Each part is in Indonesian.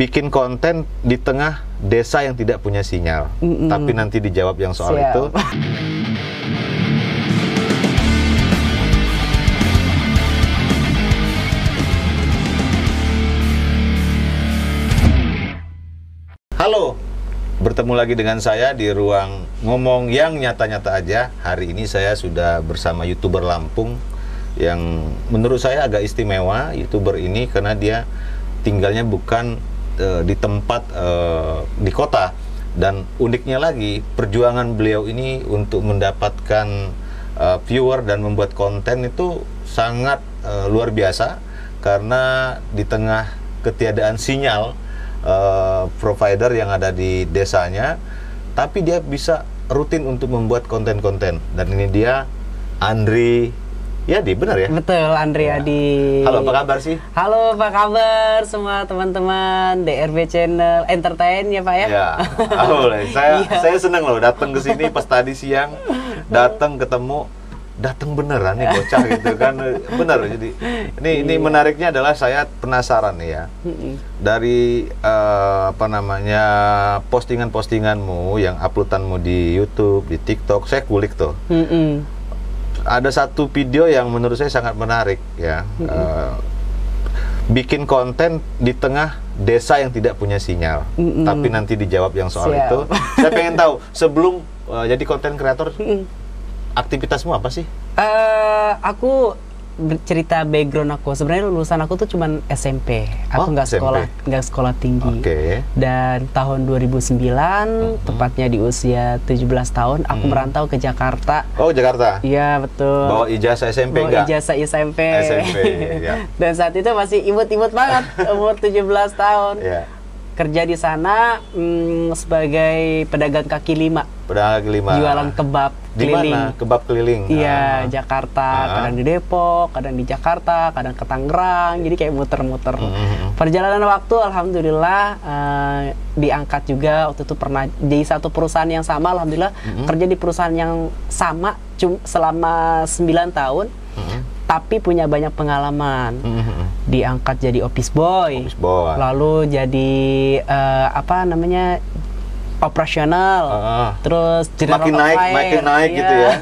bikin konten di tengah desa yang tidak punya sinyal. Tapi nanti dijawab yang soal Siap. itu. Halo, bertemu lagi dengan saya di ruang ngomong yang nyata-nyata aja. Hari ini saya sudah bersama YouTuber Lampung yang menurut saya agak istimewa. YouTuber ini karena dia tinggalnya bukan di tempat di kota, dan uniknya lagi perjuangan beliau ini untuk mendapatkan viewer dan membuat konten itu sangat luar biasa, karena di tengah ketiadaan sinyal provider yang ada di desanya, tapi dia bisa rutin untuk membuat konten-konten. Dan ini dia Andri Yadi, benar ya? Betul, Andri Yadi. Halo, apa kabar sih? Halo, apa kabar semua teman-teman DRB Channel Entertain ya Pak ya? Ya, saya seneng loh datang ke sini pas tadi siang, datang beneran nih bocah gitu kan, bener. Jadi ini menariknya adalah saya penasaran nih ya, dari postingan-postinganmu yang uploadanmu di YouTube, di TikTok, saya kulik tuh. Ada satu video yang menurut saya sangat menarik ya, bikin konten di tengah desa yang tidak punya sinyal. Tapi nanti dijawab yang soal Siap. itu. Saya pengen tahu sebelum jadi konten kreator, aktivitasmu apa sih? Aku cerita background aku. Sebenarnya lulusan aku tuh cuman SMP. Aku nggak sekolah tinggi. Dan tahun 2009, tepatnya di usia 17 tahun, aku merantau ke Jakarta. Oh, Jakarta? Iya, betul. Bawa ijazah SMP enggak? Bawa ijazah SMP. Ya. Dan saat itu masih imut-imut banget, umur 17 tahun. Ya. Kerja di sana sebagai pedagang kaki lima. Pedagang kaki lima. Jualan kebab keliling. Di mana? Kebab keliling? Iya, Jakarta. Kadang di Depok, kadang di Jakarta, kadang ke Tangerang. Jadi kayak muter-muter. Perjalanan waktu, alhamdulillah diangkat juga. Waktu itu pernah di satu perusahaan yang sama, alhamdulillah kerja di perusahaan yang sama selama 9 tahun. Tapi punya banyak pengalaman. Diangkat jadi office boy. Lalu jadi operasional, terus makin naik gitu ya.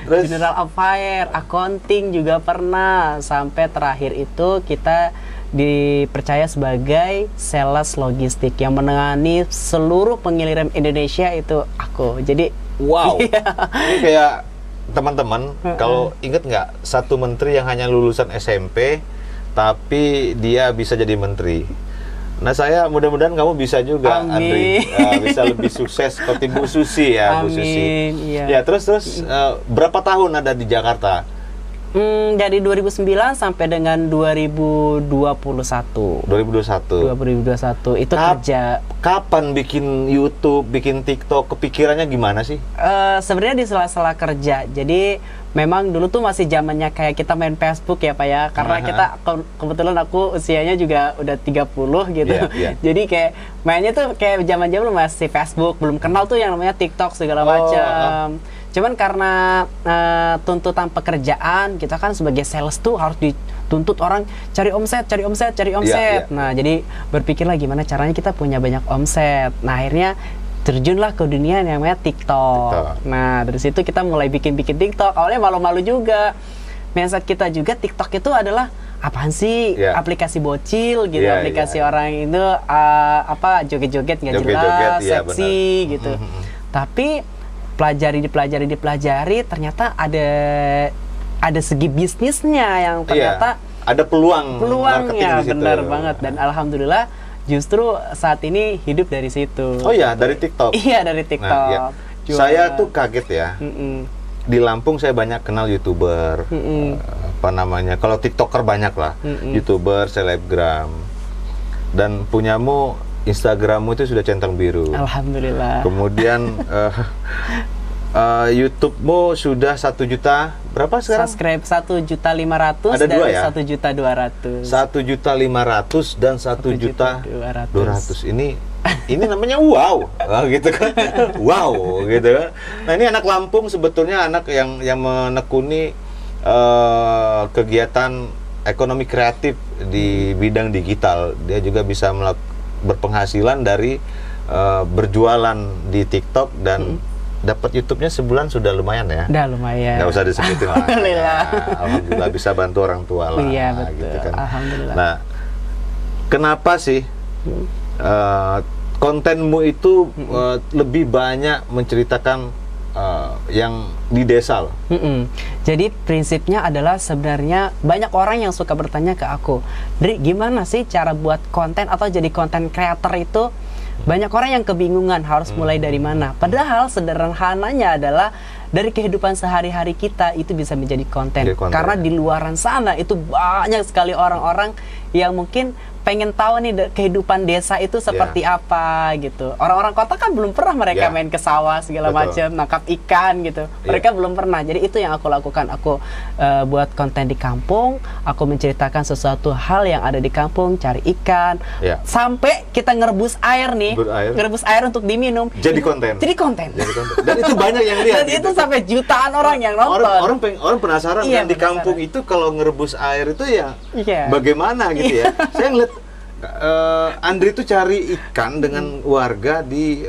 Terus general affair, accounting juga pernah, sampai terakhir itu kita dipercaya sebagai sales logistik yang menangani seluruh pengiriman Indonesia itu aku. Jadi wow, ini kayak teman-teman kalau inget nggak, satu menteri yang hanya lulusan SMP tapi dia bisa jadi menteri. Nah, saya mudah-mudahan kamu bisa juga, Andri, bisa lebih sukses seperti Bu Susi ya. Amin, Bu Susi. iya. Ya, terus berapa tahun ada di Jakarta? Dari 2009 sampai dengan 2021. 2021 itu kerja. Kapan bikin YouTube, bikin TikTok, kepikirannya gimana sih? Sebenarnya di sela-sela kerja. Jadi memang dulu tuh masih zamannya kayak kita main Facebook ya Pak ya. Karena kita kebetulan aku usianya juga udah 30 gitu. Jadi kayak mainnya tuh kayak zaman-zaman masih Facebook, belum kenal tuh yang namanya TikTok segala macam. Cuman karena tuntutan pekerjaan, kita kan sebagai sales tuh harus dituntut orang cari omset. Nah, jadi berpikirlah gimana caranya kita punya banyak omset. Nah, akhirnya terjunlah ke dunia yang namanya TikTok. Nah, dari situ kita mulai bikin TikTok. Awalnya malu-malu juga. Mindset kita juga TikTok itu adalah apaan sih? Aplikasi bocil gitu, aplikasi orang itu joget-joget nggak jelas, seksi gitu. Tapi dipelajari, ternyata ada segi bisnisnya yang ternyata ada peluangnya, benar banget. Dan alhamdulillah justru saat ini hidup dari situ. Oh ya, dari TikTok? Iya, dari TikTok. Nah, saya tuh kaget ya. Di Lampung saya banyak kenal YouTuber, kalau TikToker banyak lah, YouTuber, selebgram. Dan punyamu, Instagrammu itu sudah centang biru. Alhamdulillah. Kemudian YouTube-mu sudah 1 juta berapa sekarang? Subscribe 1.500.000 ada dan 2 ya? 1.200.000. 1.500.000 dan 1.200.000. Ini namanya wow, gitu kan? Wow, gitu kan? Nah, ini anak Lampung sebetulnya anak yang menekuni kegiatan ekonomi kreatif di bidang digital. Dia juga bisa berpenghasilan dari berjualan di TikTok dan dapat YouTube-nya sebulan sudah lumayan ya. Udah lumayan. Nggak usah disebutin lah. Alhamdulillah. Alhamdulillah bisa bantu orang tua lah. Iya betul. Gitu kan. Alhamdulillah. Nah, kenapa sih kontenmu itu lebih banyak menceritakan yang di desa loh? Jadi prinsipnya adalah sebenarnya banyak orang yang suka bertanya ke aku, Dri, gimana sih cara buat konten atau jadi konten creator itu? Banyak orang yang kebingungan harus mulai dari mana. Padahal sederhananya adalah dari kehidupan sehari-hari kita itu bisa menjadi konten. Karena di luaran sana itu banyak sekali orang-orang yang mungkin pengen tahu nih kehidupan desa itu seperti apa gitu. Orang-orang kota kan belum pernah mereka main ke sawah segala macam, nangkap ikan gitu. Mereka belum pernah. Jadi itu yang aku lakukan. Aku buat konten di kampung, aku menceritakan sesuatu hal yang ada di kampung, cari ikan, sampai kita ngerebus air nih, ngerebus air untuk diminum. Jadi konten. Jadi konten. Dan itu banyak yang lihat. Dan itu sampai jutaan orang yang nonton. Orang penasaran kan di kampung itu kalau ngerebus air itu ya bagaimana gitu ya. Saya ngeliat Andri itu cari ikan dengan warga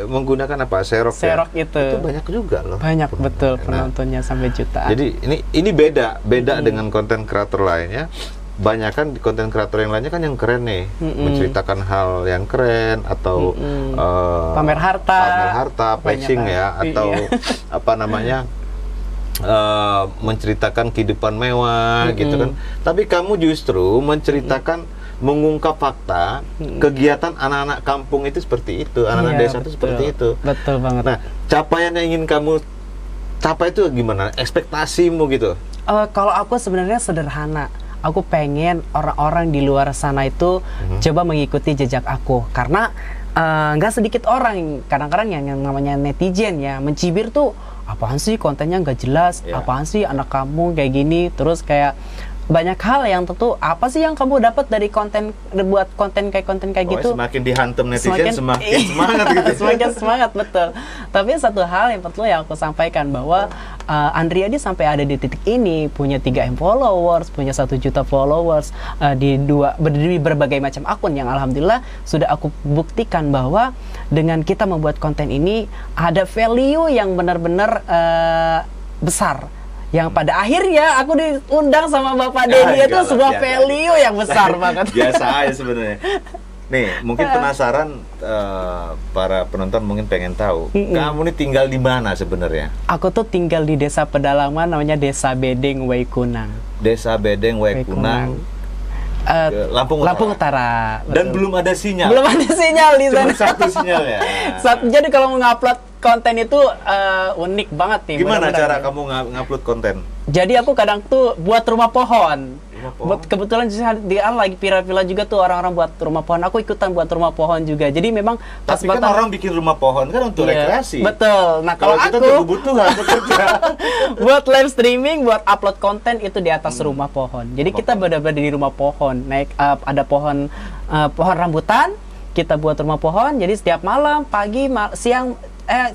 menggunakan apa? Serok itu. Itu banyak juga loh. Banyak betul penontonnya sampai jutaan. Jadi ini beda dengan konten kreator lainnya. Banyak kan di konten kreator yang lainnya kan yang keren nih, menceritakan hal yang keren atau pamer harta, flexing ya, atau apa namanya? Menceritakan kehidupan mewah gitu kan. Tapi kamu justru menceritakan mengungkap fakta kegiatan anak-anak kampung itu seperti itu, anak-anak desa itu seperti itu. Betul banget. Nah, capaian yang ingin kamu capai itu gimana? Ekspektasimu gitu? Kalau aku sebenarnya sederhana. Aku pengen orang-orang di luar sana itu coba mengikuti jejak aku, karena nggak sedikit orang kadang-kadang yang namanya netizen ya mencibir tuh, apaan sih kontennya nggak jelas, apaan sih anak kampung kayak gini, terus kayak banyak hal yang tentu apa sih yang kamu dapat dari buat konten kayak gitu. Semakin dihantam netizen semakin semangat gitu. Semakin semangat, betul. Tapi satu hal yang perlu yang aku sampaikan bahwa Andriadi sampai ada di titik ini punya 3M followers, punya 1 juta followers di berbagai macam akun yang alhamdulillah sudah aku buktikan bahwa dengan kita membuat konten ini ada value yang benar-benar besar. Yang pada akhirnya aku diundang sama Bapak Denny itu sebuah value yang besar banget. Biasa aja sebenarnya. Nih, mungkin penasaran para penonton mungkin pengen tahu, kamu nih tinggal di mana sebenarnya? Aku tuh tinggal di desa pedalaman namanya Desa Bedeng Waikunang. Desa Bedeng Waikunang. Lampung Utara. Dan belum ada sinyal. Belum ada sinyal di sana. Cuma satu sinyal ya. Jadi kalau mau ngupload konten itu unik banget nih. Gimana cara kamu ngupload konten? Jadi aku kadang tuh buat rumah pohon. Kebetulan dia lagi viral-viral juga tuh orang-orang buat rumah pohon. Aku ikutan buat rumah pohon juga. Jadi memang tapi kan orang bikin rumah pohon kan untuk rekreasi. Betul. Nah, kalau kita aku kebutuhan bekerja. buat live streaming, buat upload konten itu di atas rumah pohon. Jadi kita benar-benar di rumah pohon. Naik ada pohon rambutan, kita buat rumah pohon. Jadi setiap malam, pagi, siang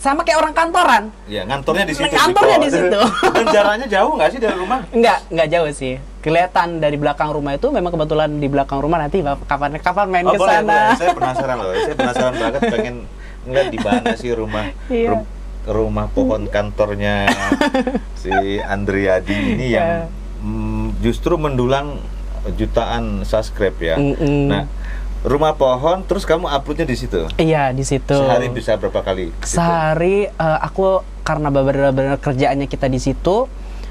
sama kayak orang kantoran. Iya, ngantornya di situ. Ngantornya di situ. Dan jaraknya jauh nggak sih dari rumah? Enggak jauh sih. Kelihatan dari belakang rumah itu, memang kebetulan di belakang rumah, nanti kapan main ke sana. Boleh. Saya penasaran loh. Saya penasaran banget pengen ngeliat di mana sih rumah pohon kantornya si Andriadi ini yang justru mendulang jutaan subscribe ya. Nah, rumah pohon, terus kamu uploadnya di situ? Iya, di situ. Sehari bisa berapa kali? Sehari aku karena benar-benar kerjaannya kita di situ,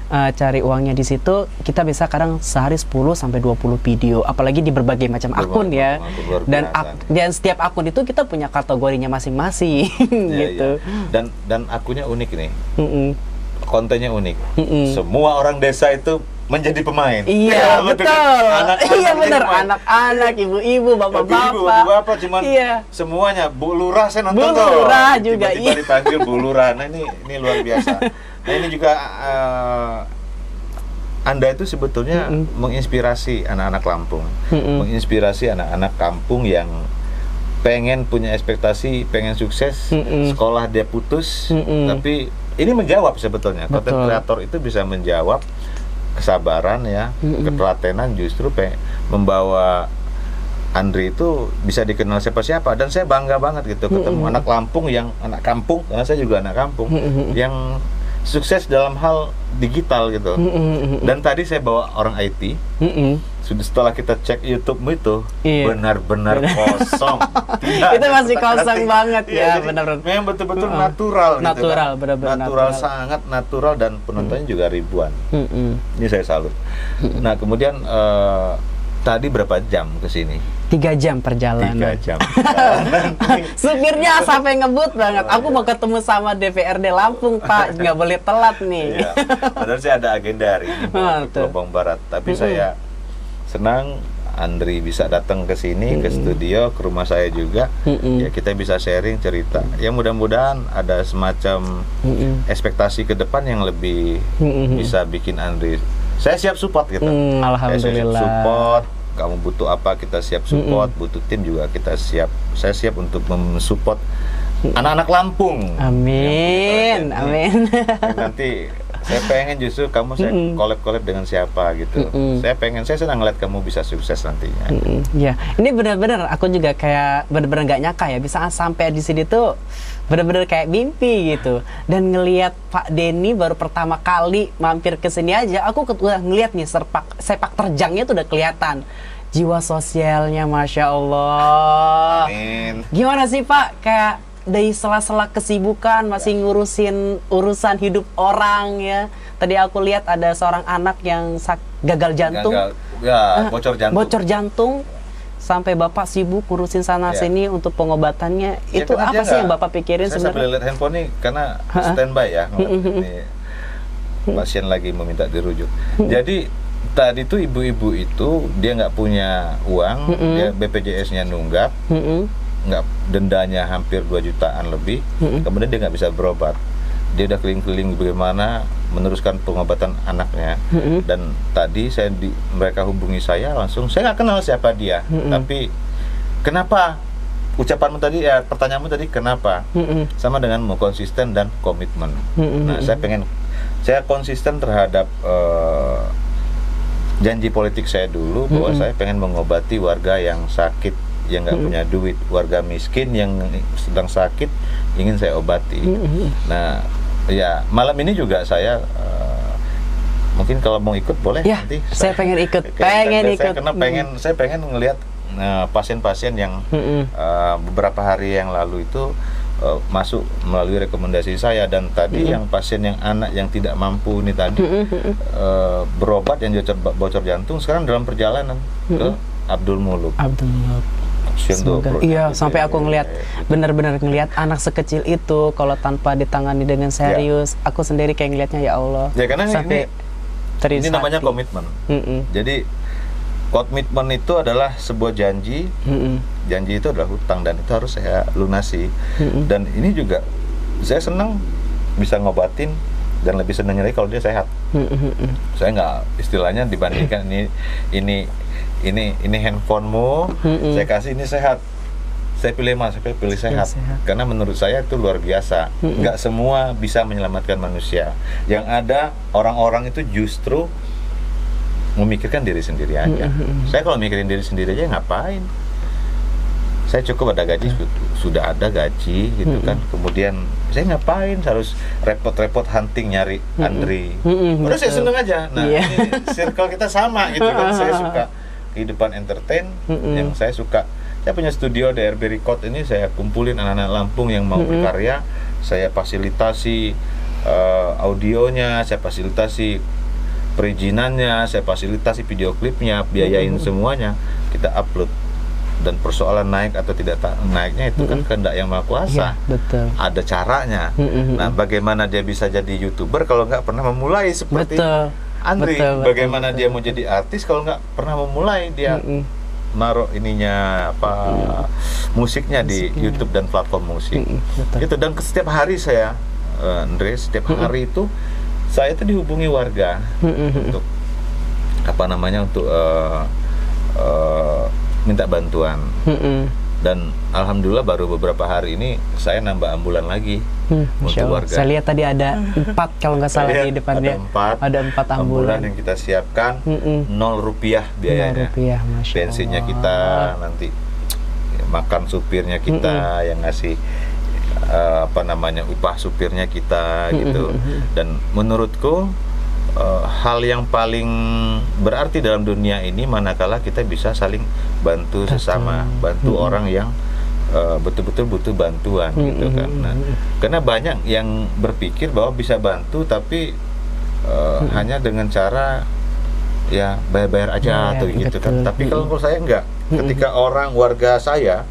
cari uangnya di situ, kita bisa kadang sehari 10 sampai 20 video, apalagi di berbagai macam akun ya. Dan setiap akun itu kita punya kategorinya masing-masing gitu. Ya. Dan akunnya unik nih. Kontennya unik. Semua orang desa itu menjadi pemain. Iya, betul. Iya benar, anak-anak, ibu-ibu, bapak-bapak. Cuman semuanya. Bu Lurah saya nonton tuh. Bu Lurah juga. Tiba-tiba dipanggil Bu Lurah. Nah ini luar biasa. Nah ini juga Anda itu sebetulnya menginspirasi anak-anak Lampung, menginspirasi anak-anak kampung yang pengen punya ekspektasi, pengen sukses, sekolah dia putus, tapi ini menjawab sebetulnya. Konten kreator itu bisa menjawab kesabaran ya, ketelatenan, justru membawa Andri itu bisa dikenal siapa-siapa, dan saya bangga banget gitu ketemu anak Lampung yang anak kampung, karena saya juga anak kampung yang sukses dalam hal digital gitu. Dan tadi saya bawa orang IT. Setelah kita cek YouTube-mu itu benar-benar kosong. Itu masih kosong banget ya, benar-benar. Memang betul-betul natural gitu. Natural, benar-benar natural. Sangat natural, dan penontonnya juga ribuan. Ini saya salut. Nah, kemudian tadi berapa jam ke sini? 3 jam perjalanan. 3 jam. Supirnya sampai ngebut banget. Aku mau ketemu sama DPRD Lampung, Pak. Nggak boleh telat nih. Iya. Padahal saya ada agenda hari ini ke Lombang Barat. Tapi saya senang Andri bisa datang ke sini, ke studio, ke rumah saya juga. Ya, kita bisa sharing cerita. Ya, mudah-mudahan ada semacam ekspektasi ke depan yang lebih bisa bikin Andri. Saya siap support gitu. Alhamdulillah. Saya siap support. Kamu butuh apa, kita siap support. Butuh tim juga kita siap. Saya siap untuk mensupport anak-anak Lampung. Amin, amin. Nanti saya pengen justru kamu saya collab dengan siapa gitu. Saya senang ngeliat kamu bisa sukses nantinya. Ya, ini benar-benar aku juga kayak benar-benar nggak nyangka ya bisa sampai di sini tuh benar-benar kayak mimpi gitu. Dan ngelihat Pak Denny baru pertama kali mampir ke sini aja, aku udah ngelihat nih sepak terjangnya tuh udah kelihatan. Jiwa sosialnya, Masya Allah. Amin. Gimana sih Pak, kayak dari sela-sela kesibukan masih ngurusin urusan hidup orang ya. Tadi aku lihat ada seorang anak yang gagal jantung. Bocor jantung. Sampai Bapak sibuk ngurusin sana sini untuk pengobatannya. Ya, itu apa sih yang Bapak pikirin sebenarnya? Saya sambil lihat handphone nih karena standby ya. Ini pasien lagi meminta dirujuk. Jadi tadi tuh ibu-ibu itu dia nggak punya uang, dia BPJS-nya nunggak, nggak, dendanya hampir 2 jutaan lebih, kemudian dia nggak bisa berobat. Dia udah keliling-keliling bagaimana meneruskan pengobatan anaknya. Dan tadi mereka hubungi saya langsung, saya nggak kenal siapa dia, tapi kenapa? Ucapanmu tadi, pertanyaanmu tadi kenapa? Sama dengan mau konsisten dan komitmen. Nah, saya konsisten terhadap janji politik saya dulu bahwa saya pengen mengobati warga yang sakit, yang nggak punya duit, warga miskin yang sedang sakit ingin saya obati. Nah, ya malam ini juga saya mungkin kalau mau ikut boleh ya, nanti. Saya pengen ikut, Saya pengen ngelihat pasien-pasien yang beberapa hari yang lalu itu masuk melalui rekomendasi saya, dan tadi yang pasien yang anak yang tidak mampu ini tadi berobat yang bocor jantung sekarang dalam perjalanan ke Abdul Muluk. Semoga, iya, sampai aku ngelihat benar-benar ngelihat anak sekecil itu kalau tanpa ditangani dengan serius, aku sendiri kayak ngelihatnya ya Allah. Ya, karena sampai ini namanya komitmen. Jadi komitmen itu adalah sebuah janji. Janji itu adalah hutang dan itu harus saya lunasi. Dan ini juga saya senang bisa ngobatin, dan lebih senang lagi kalau dia sehat. Saya nggak, istilahnya dibandingkan ini handphonemu, saya kasih ini sehat. Saya pilih sehat. Karena menurut saya itu luar biasa. Nggak semua bisa menyelamatkan manusia. Yang ada orang-orang itu justru memikirkan diri sendiri aja. Saya kalau mikirin diri sendiri aja ngapain? Saya cukup ada gaji, sudah ada gaji gitu kan. Kemudian saya ngapain harus repot-repot hunting nyari Andri. Udah saya seneng aja. Nah, ini circle kita sama gitu kan. Saya suka kehidupan entertain yang saya suka. Saya punya studio DRB Record ini, saya kumpulin anak-anak Lampung yang mau berkarya. Saya fasilitasi audionya, saya fasilitasi perizinannya, saya fasilitasi video klipnya, biayain semuanya, kita upload. Dan persoalan naik atau tidak naiknya itu kan kehendak Yang Maha Kuasa. Ya, betul. Ada caranya. Nah, bagaimana dia bisa jadi YouTuber kalau nggak pernah memulai seperti Andri? Bagaimana dia mau jadi artis kalau nggak pernah memulai? Dia naruh ininya musiknya di YouTube dan platform musik. Gitu. Dan setiap hari saya, Andre, setiap hari itu saya tuh dihubungi warga untuk untuk minta bantuan. Dan alhamdulillah baru beberapa hari ini saya nambah ambulan lagi untuk warga. Saya lihat tadi ada 4 kalau nggak salah di depannya. Ada 4 ambulan yang kita siapkan, 0 rupiah biayanya. 0 rupiah, Masya bensinnya Allah. kita, nanti makan supirnya kita yang ngasih upah supirnya kita gitu. Dan menurutku hal yang paling berarti dalam dunia ini manakala kita bisa saling bantu sesama, bantu orang yang betul-betul butuh bantuan gitu kan. Nah, karena banyak yang berpikir bahwa bisa bantu tapi hanya dengan cara ya bayar-bayar aja atau gitu kan. Tapi kalau menurut saya enggak. Ketika warga saya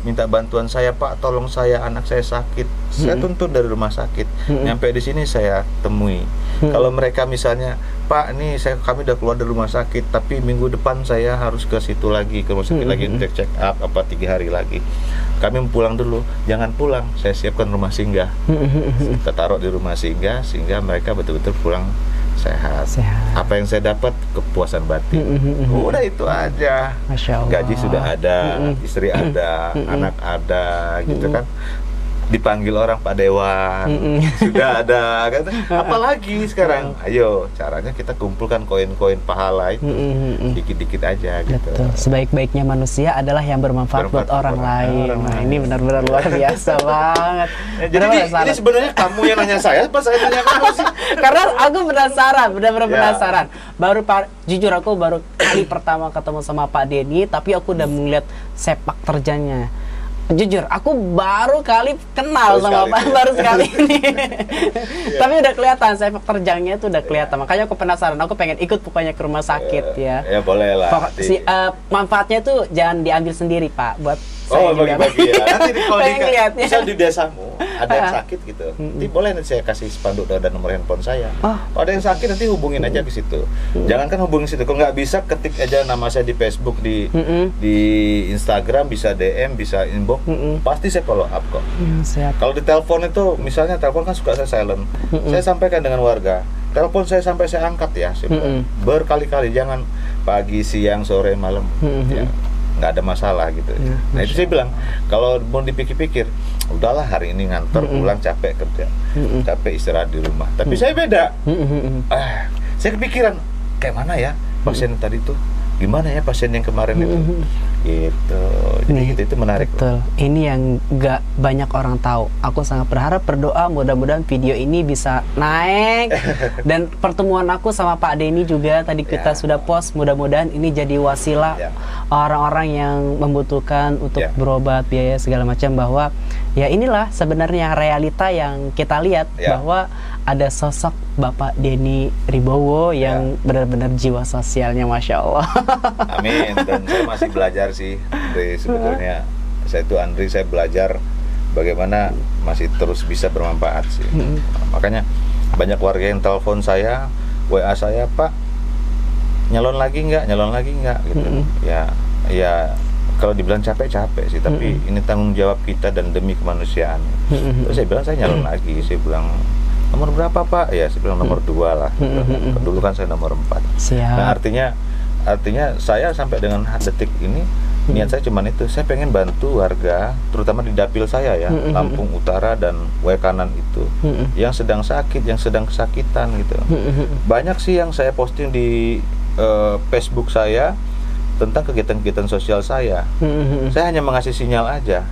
minta bantuan saya, Pak, tolong saya, anak saya sakit, saya tuntun dari rumah sakit, nyampe di sini saya temui. Kalau mereka misalnya, Pak, nih kami udah keluar dari rumah sakit, tapi minggu depan saya harus ke situ lagi, ke rumah sakit lagi untuk check up 3 hari lagi. Kami pulang dulu, jangan pulang, saya siapkan rumah singgah. Kita taruh di rumah singgah sehingga mereka betul-betul pulang sehat. Apa yang saya dapat? Kepuasan batin. Udah itu aja. Masya Allah. Gaji sudah ada, istri ada, anak ada, gitu kan. Dipanggil orang Pak Dewan, sudah ada, kan? Apalagi sekarang, ayo caranya kita kumpulkan koin-koin pahala itu, dikit-dikit aja gitu. Betul. Sebaik-baiknya manusia adalah yang bermanfaat buat orang lain. Nah, ini benar-benar luar biasa banget. Jadi ini sebenarnya kamu yang nanya saya, apa saya nanya kamu sih? Karena aku penasaran, benar-benar penasaran. Jujur aku baru kali pertama ketemu sama Pak Denny, tapi aku udah melihat sepak terjangnya. Jujur, aku baru kali kenal sama Pak, baru sekali ini. Tapi udah kelihatan, sepak terjangnya itu udah kelihatan. Makanya aku penasaran, aku pengen ikut pokoknya ke rumah sakit ya. Ya boleh lah. Manfaatnya tuh jangan diambil sendiri, Pak, buat saya bagi-bagi ya. Nanti kalau misal di desamu ada yang sakit gitu, nanti boleh nanti saya kasih spanduk dan nomor handphone saya. Kalau ada yang sakit nanti hubungin aja ke situ. Jangankan hubungin situ, kalau nggak bisa ketik aja nama saya di Facebook, di Instagram, bisa DM, bisa inbox, pasti saya follow up kok. Kalau di telepon itu, misalnya telepon kan suka saya silent, saya sampaikan dengan warga. Telepon saya sampai saya angkat ya, berkali-kali, jangan pagi, siang, sore, malam. Ya. Nggak ada masalah gitu. Nah itu saya bilang, kalau mau dipikir-pikir, udahlah hari ini ngantor, pulang capek kerja, capek istirahat di rumah. Tapi saya beda. Saya kepikiran, kayak mana ya pasien tadi tuh, gimana ya pasien yang kemarin itu, gitu. Jadi itu menarik. Betul. Ini yang nggak banyak orang tahu. Aku sangat berharap, berdoa mudah-mudahan video ini bisa naik. Dan pertemuan aku sama Pak Denny juga tadi kita sudah post, mudah-mudahan ini jadi wasilah orang-orang yang membutuhkan untuk berobat, biaya segala macam, bahwa ya inilah sebenarnya realita yang kita lihat, bahwa ada sosok Bapak Denny Ribowo yang benar-benar jiwa sosialnya, Masya Allah. Amin. Dan saya masih belajar sih, Andri, sebetulnya. Saya belajar bagaimana masih terus bisa bermanfaat sih. Makanya banyak warga yang telepon saya, WA saya, Pak, nyalon lagi nggak gitu. Ya kalau dibilang capek sih, tapi ini tanggung jawab kita dan demi kemanusiaan. Terus saya bilang saya nyalon lagi, saya bilang nomor berapa, Pak? Ya saya bilang nomor 2 lah. Dulu kan saya nomor 4. Nah artinya saya sampai dengan detik ini niat saya cuma itu, saya pengen bantu warga, terutama di dapil saya ya, Lampung Utara dan Kanan itu, yang sedang sakit, yang sedang kesakitan gitu. Banyak sih yang saya posting di Facebook saya tentang kegiatan-kegiatan sosial saya. Saya hanya mengasih sinyal aja,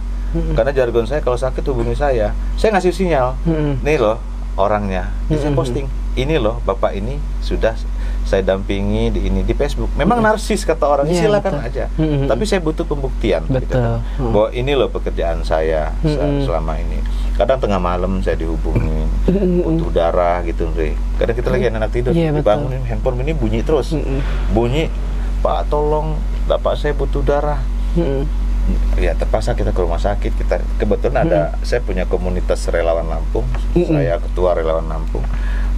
karena jargon saya kalau sakit hubungi saya ngasih sinyal, nih loh orangnya. Jadi saya posting, ini loh bapak ini sudah saya dampingi di Facebook. Memang narsis kata orang, silakan aja. Tapi saya butuh pembuktian gitu, bahwa ini loh pekerjaan saya selama ini. Kadang tengah malam saya dihubungin, butuh darah gitu, Andre. Kadang kita lagi anak tidur, dibangunin, handphone ini bunyi terus, bunyi, Pak tolong, bapak saya butuh darah. Ya terpaksa kita ke rumah sakit. Kita kebetulan saya punya komunitas relawan Lampung, saya ketua relawan Lampung.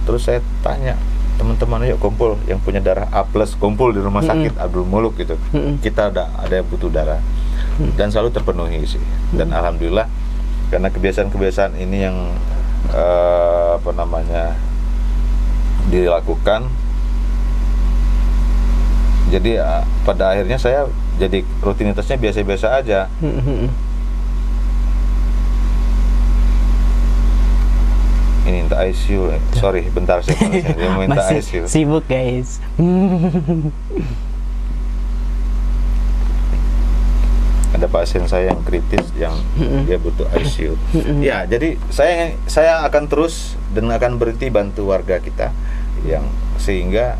Terus saya tanya teman-teman, yuk kumpul, yang punya darah A+ kumpul di rumah sakit Abdul Muluk gitu. Kita ada yang butuh darah, dan selalu terpenuhi sih. Dan alhamdulillah karena kebiasaan-kebiasaan ini yang dilakukan, jadi pada akhirnya saya jadi rutinitasnya biasa-biasa aja. Ini minta ICU, sorry, bentar saya dia minta Masih ICU. sibuk guys. Ada pasien saya yang kritis yang dia butuh ICU. Ya, jadi saya akan terus dan akan berhenti bantu warga kita yang sehingga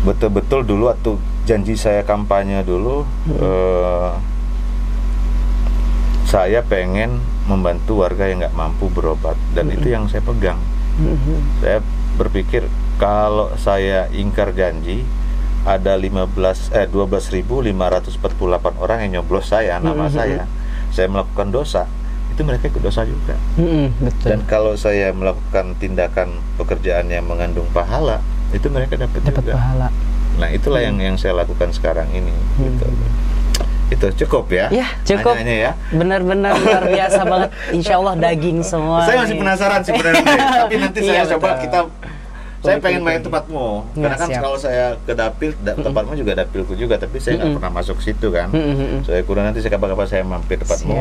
betul-betul dulu waktu janji saya kampanye dulu saya pengen membantu warga yang nggak mampu berobat dan itu yang saya pegang. Saya berpikir kalau saya ingkar janji ada 12.548 orang yang nyoblos nama saya melakukan dosa, itu mereka ikut dosa juga. Betul. Dan kalau saya melakukan tindakan pekerjaan yang mengandung pahala, itu mereka dapat juga pahala. Nah itulah yang saya lakukan sekarang ini. Gitu. Itu cukup ya? Ya cukup. Ya. Benar-benar luar biasa banget. Insya Allah daging semua. Saya masih penasaran sebenarnya, tapi nanti saya coba saya pengen main tempatmu, karena kan kalau saya ke dapil, tempatmu juga dapilku juga, tapi saya nggak pernah masuk situ kan. Saya kurang nanti kapan-kapan saya mampir tempatmu.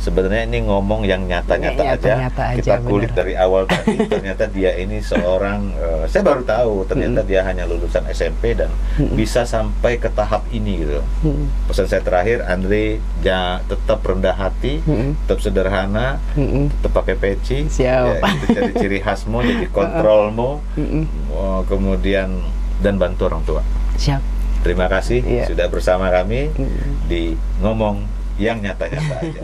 Sebenarnya ini ngomong yang nyata-nyata aja. Kita kulik dari awal tadi, ternyata dia ini seorang, saya baru tahu ternyata dia hanya lulusan SMP dan bisa sampai ke tahap ini gitu. Pesan saya terakhir, Andre, tetap rendah hati, tetap sederhana, tetap pakai peci. Ya, itu jadi ciri khasmu, jadi kontrolmu. Kemudian dan bantu orang tua. Siap. Terima kasih sudah bersama kami di Ngomong yang Nyata-Nyata Aja.